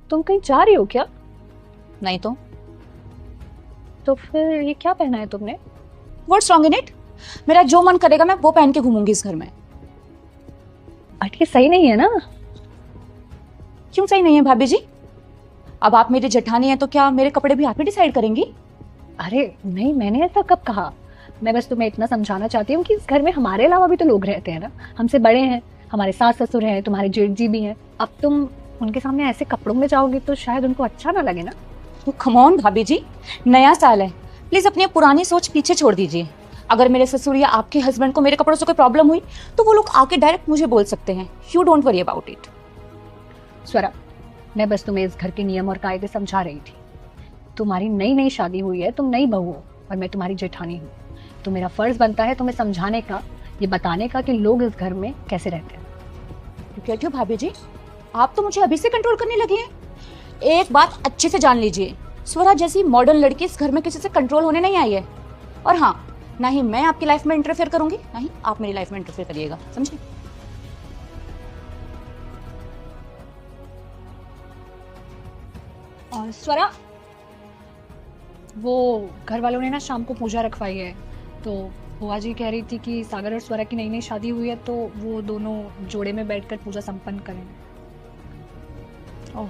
तुम कहीं जा रही हो क्या? नहीं तो फिर ये क्या पहना है तुमने? What's wrong in it? मेरा जो मन करेगा मैं वो पहन के घूमूंगी इस घर में। बट ये सही नहीं है ना। क्यों सही नहीं है भाभी जी? अब आप मेरी जेठानी हैं तो क्या मेरे कपड़े भी आप ही डिसाइड करेंगी? अरे नहीं, मैंने ऐसा कब कहा। मैं बस तुम्हें इतना समझाना चाहती हूँ कि इस घर में हमारे अलावा भी तो लोग रहते हैं ना, हमसे बड़े हैं, हमारे सास ससुर हैं, तुम्हारे जेठ जी भी हैं। अब तुम उनके सामने ऐसे कपड़ों में जाओगी तो शायद उनको अच्छा ना लगे ना। तो कम ऑन भाभी जी, नया साल है, प्लीज अपनी पुरानी सोच पीछे छोड़ दीजिए। अगर मेरे ससुर या आपके हस्बैंड को मेरे कपड़ों से कोई प्रॉब्लम हुई तो वो लोग आके डायरेक्ट मुझे बोल सकते हैं। You don't worry about it. Swara, मैं बस तुम्हें इस घर के नियम और कायदे समझा रही थी। तुम्हारी नई नई शादी हुई है, तुम नई बहू हो और मैं तुम्हारी जेठानी हूँ। तो मेरा फर्ज बनता है तुम्हें समझाने का, ये बताने का कि लोग इस घर में कैसे रहते हैं। यू कहती हो भाभी जी, आप तो मुझे अभी से कंट्रोल करने लगी हैं। एक बात अच्छे से जान लीजिए, स्वरा जैसी मॉडर्न लड़की इस घर में किसी से कंट्रोल होने नहीं आई है। और हाँ, ना ही मैं आपकी लाइफ में इंटरफेयर करूंगी, ना ही आप मेरी लाइफ में इंटरफेयर करिएगा, समझे? और स्वरा, वो घर वालों ने ना शाम को पूजा रखवाई है, तो बुआ जी कह रही थी कि सागर और स्वरा की नई नई शादी हुई है तो वो दोनों जोड़े में बैठकर पूजा संपन्न करेंगे। ओह,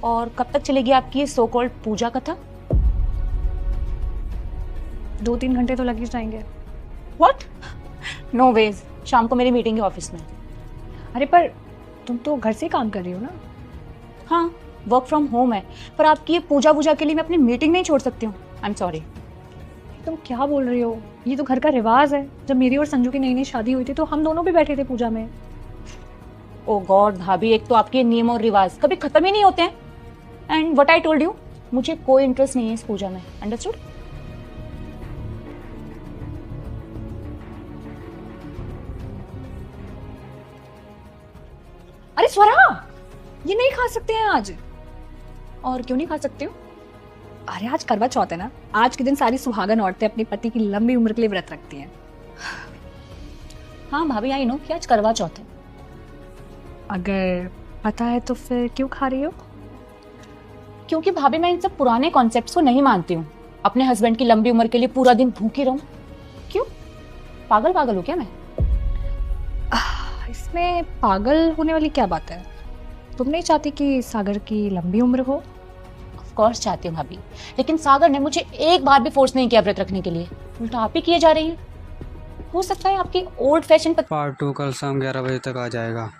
और कब तक चलेगी आपकी ये सो कॉल्ड पूजा कथा? 2-3 घंटे तो लग ही जाएंगे। व्हाट? नो वेज, शाम को मेरी मीटिंग है ऑफिस में। अरे पर तुम तो घर से काम कर रही हो ना। हाँ, वर्क फ्रॉम होम है, पर आपकी ये पूजा वूजा के लिए मैं अपनी मीटिंग नहीं छोड़ सकती हूँ। I am sorry. तुम क्या बोल रही हो? ये तो घर का रिवाज है। जब मेरी और संजू की नई नई शादी हुई थी तो हम दोनों भी बैठे थे पूजा में। ओ गॉड भाभी, एक तो आपके नियम और रिवाज कभी खत्म ही नहीं होते हैं। And what I told you, मुझे कोई इंटरेस्ट नहीं है इस पूजा में, अंडरस्टूड? अरे स्वरा, ये नहीं खा सकते हैं आज। और क्यों नहीं खा सकती हूँ? अरे आज करवा चौथ है ना, आज के दिन सारी सुहागन औरतें अपने पति की लंबी उम्र के लिए व्रत रखती हैं। हाँ भाभी, आई नो कि आज करवा चौथ है। अगर पता है तो फिर क्यों खा रही हो? क्योंकि भाभी मैं इन सब पुराने कॉन्सेप्ट्स को नहीं मानती हूँ। अपने हस्बैंड की लंबी उम्र के लिए पूरा दिन भूखी रहूं? क्यों, पागल पागल हो क्या मैं? इसमें पागल होने वाली क्या बात है? तुम नहीं चाहती कि सागर की लंबी उम्र हो? ऑफ कोर्स चाहती हूँ भाभी, लेकिन सागर ने मुझे एक बार भी फोर्स नहीं किया व्रत रखने के लिए, उल्टा आप ही किए जा रही है। हो सकता है आपकी ओल्ड फैशन पार्ट 2 कल शाम 11 बजे तक आ जाएगा।